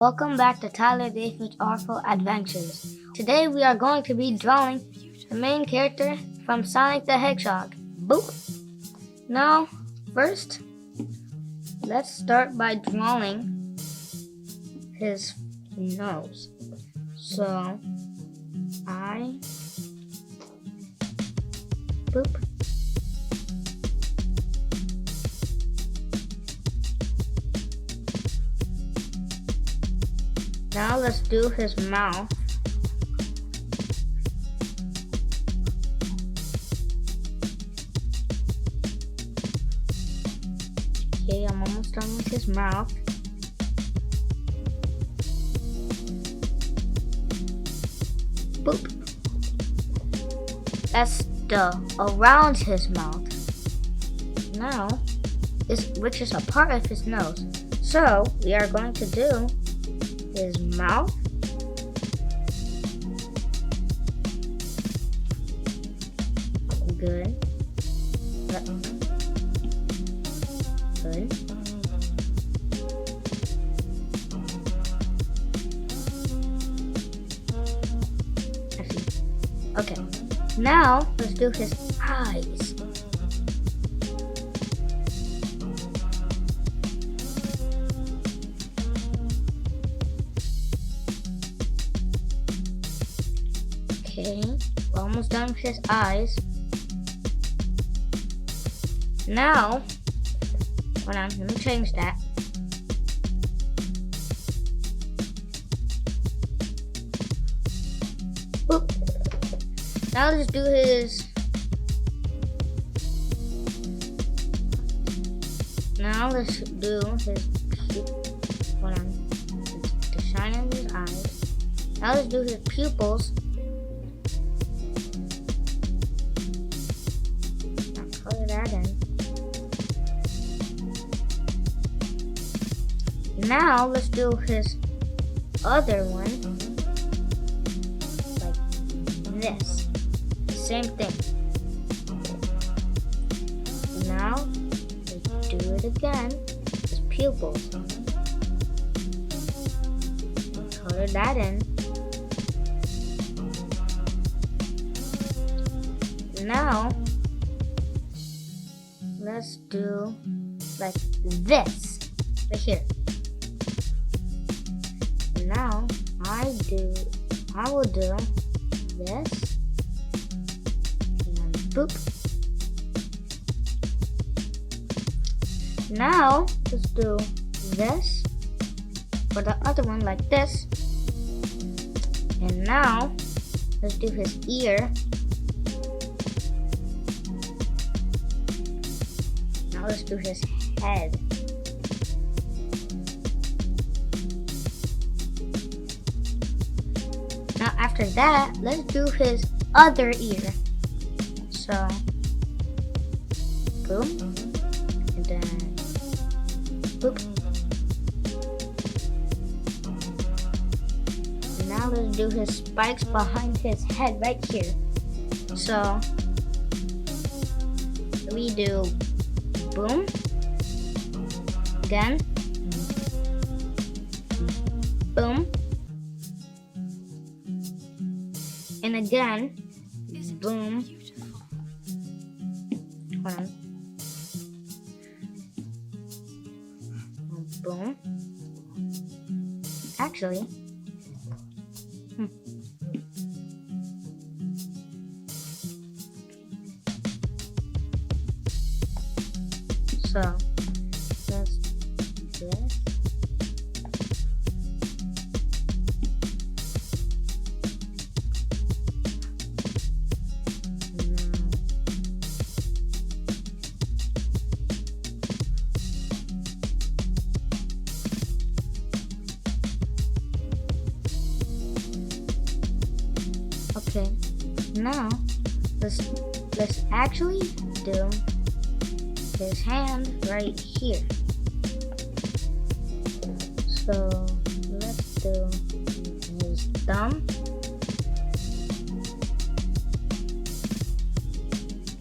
Welcome back to Tyler David's Artful Adventures. Today we are going to be drawing the main character from Sonic the Hedgehog. Boop! Now, first, let's start by drawing his nose. So, boop. Now let's do his mouth. Okay, I'm almost done with his mouth. Boop. That's around his mouth. Now, which is a part of his nose. So, we are going to do his mouth, good, good, okay, now let's do his eyes. Okay, we're almost done with his eyes. Now, hold on, let me change that. Boop. Now let's do his. Now let's do his. Hold on, the shine in his eyes. Now let's do his pupils. Color that in. Now let's do his other one like this. Same thing. Now let's do it again. His pupils. Color that in. Now let's do like this right here. And now I will do this and boop. Now let's do this for the other one like this. And now let's do his ear. Now let's do his head. Now after that, let's do his other ear. So, boom, and then boop. And now let's do his spikes behind his head right here. So, we do boom, again, boom, and again, boom, hold on, boom, actually, so let's do this. Okay, now let's actually do his hand right here. So let's do his thumb.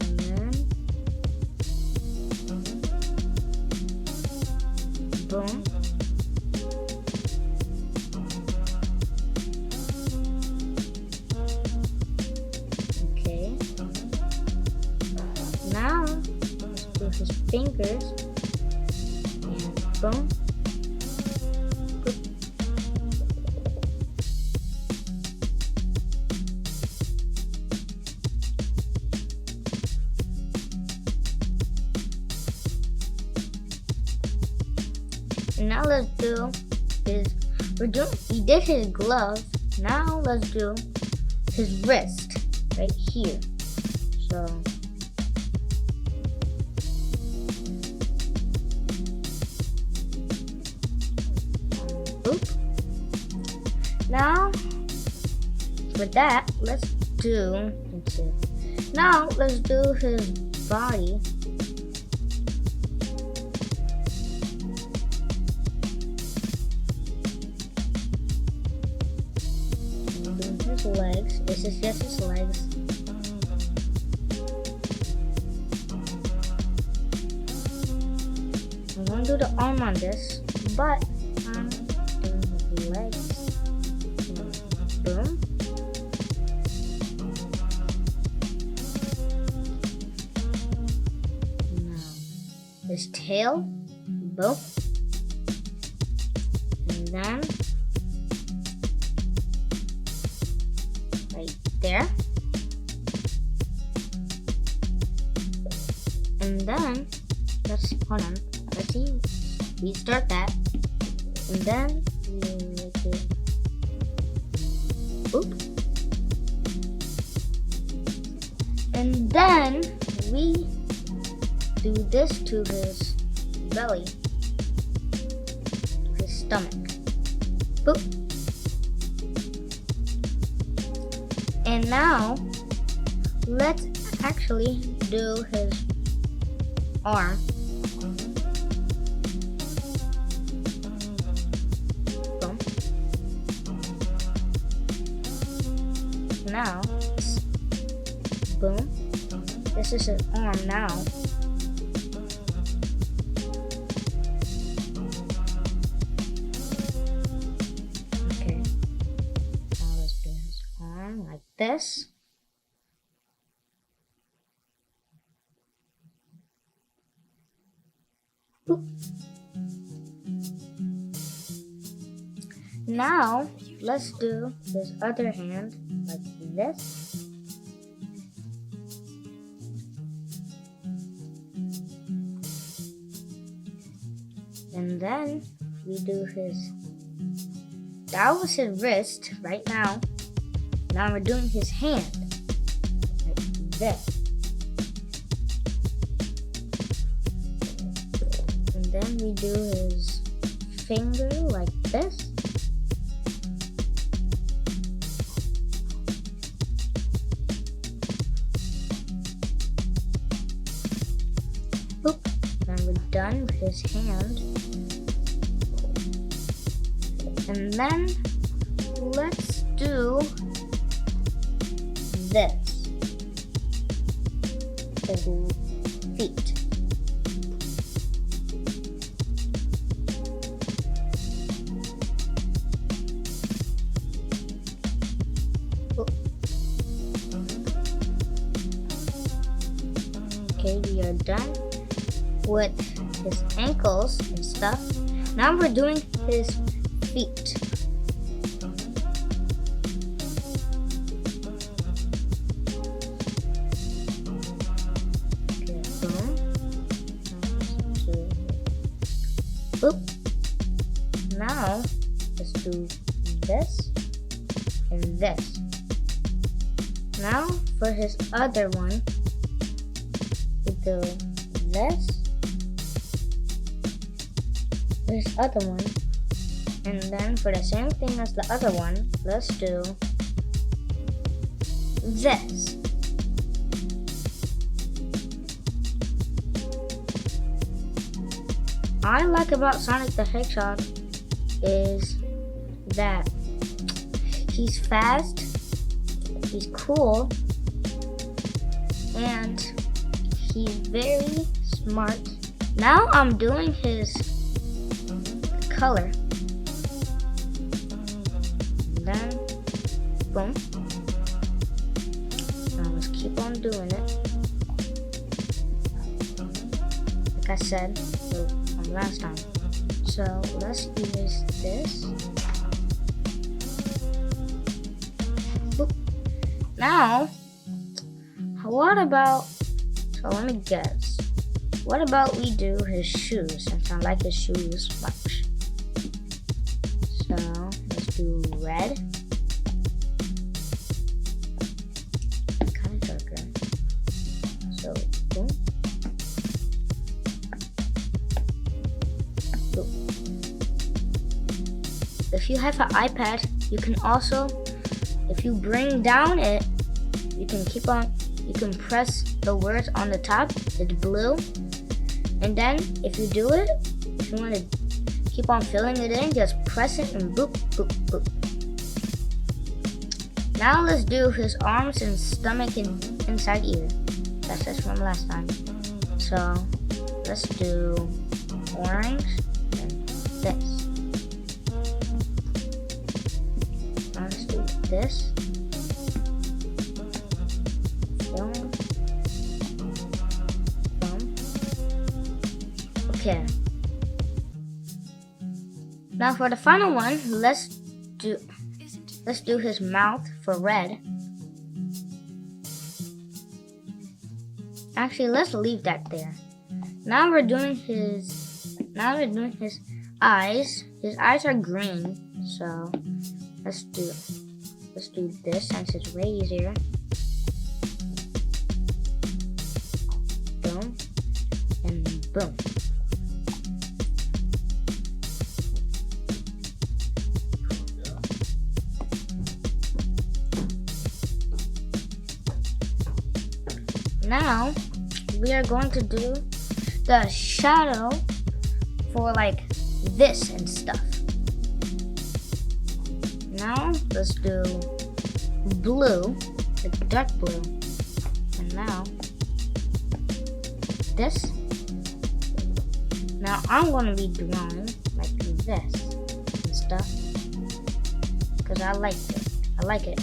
And then boom. his fingers. And boom. Boop. And now let's do his, he did his glove. Now let's do his wrist right here. So boop. Now with that, let's do his body. His legs. This is just his legs. I'm going to do the arm on this, but I'm doing his legs. Boom. Now, his tail. Boom. And then right there. And then let's restart that. And then we make it boop. And then we do this to his belly, to his stomach. Boop. And now, let's actually do his arm. Boom. Now, boom. This is his arm now. Okay. Now let's do his arm like this. Boop. Now let's do his other hand like this. And then we do his, that was his wrist right now. Now we're doing his hand like this. And then we do his finger like this. Boop. Then we're done with his hand. And then let's do this. His feet. Okay, we are done with his ankles and stuff. Now we're doing his feet. Okay, boom. Boop. Now let's do this and this. Now for his other one, we do this. This other one. And then for the same thing as the other one, let's do this. What I like about Sonic the Hedgehog is that he's fast, he's cool, and he's very smart. Now I'm doing his color. And then, boom. Now let's keep on doing it. I said from last time. So let's use this. Boop. Now, what about, so let me guess. What about we do his shoes, since I like his shoes much. So let's do red. Kind of darker. So boom. Boom. If you have an iPad, you can also, if you bring down it, you can press the words on the top. It's blue. And then if you do it, if you want to keep on filling it in, just press it and boop, boop, boop. Now let's do his arms and stomach and inside ear. That's just from last time. So let's do orange and this. Now let's do this. Film. Okay. Now for the final one, let's do his mouth for red. Actually, let's leave that there. Now we're doing his eyes. His eyes are green, so let's do this since it's way easier. Boom and boom. Now we are going to do the shadow for like this and stuff. Now let's do blue, like dark blue. And now this. Now I'm going to be drawing like this and stuff because I like it. I like it.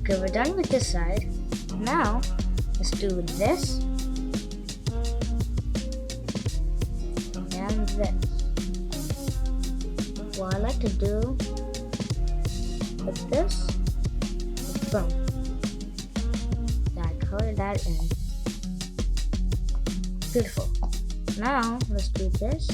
Okay, we're done with this side. Now, let's do this and this. What I like to do with this, boom. I color that in. Beautiful. Now, let's do this.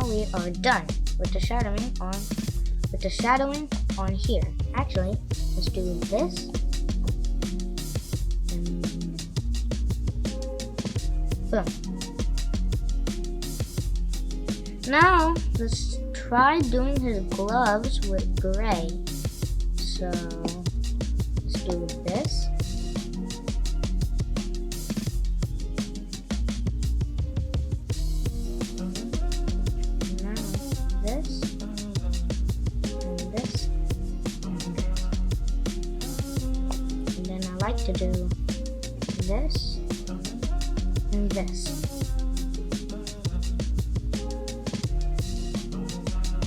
We are done with the shadowing on here. Actually, let's do this. And boom. Now let's try doing his gloves with gray. So let's do this. Like to do this and this.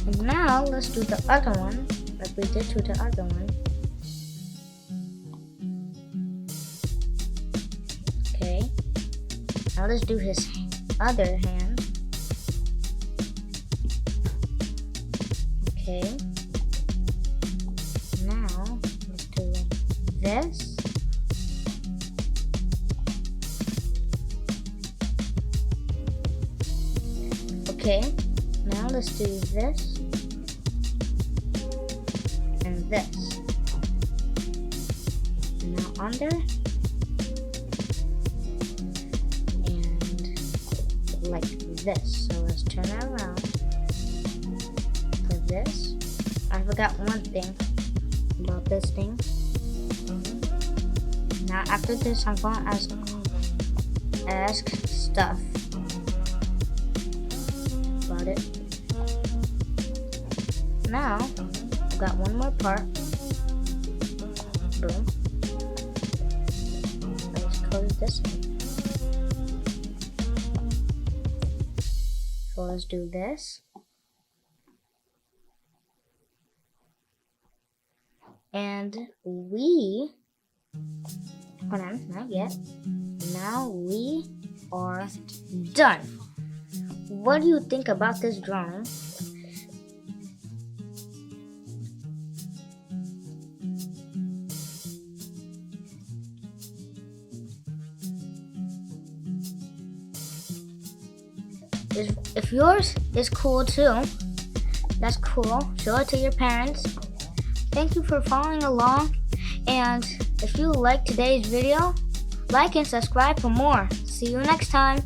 And now let's do the other one like we did to the other one. Okay. Now let's do his other hand. Okay. Now let's do this. Okay, now let's do this and this. And now under and like this. So let's turn it around for this. I forgot one thing about this thing. Now after this, I'm going to ask stuff. It. Now, I've got one more part. Boom. Let's close this one. So let's do this. And hold on, not yet. Now we are done. What do you think about this drawing? If yours is cool too, that's cool. Show it to your parents. Thank you for following along. And if you liked today's video, like and subscribe for more. See you next time.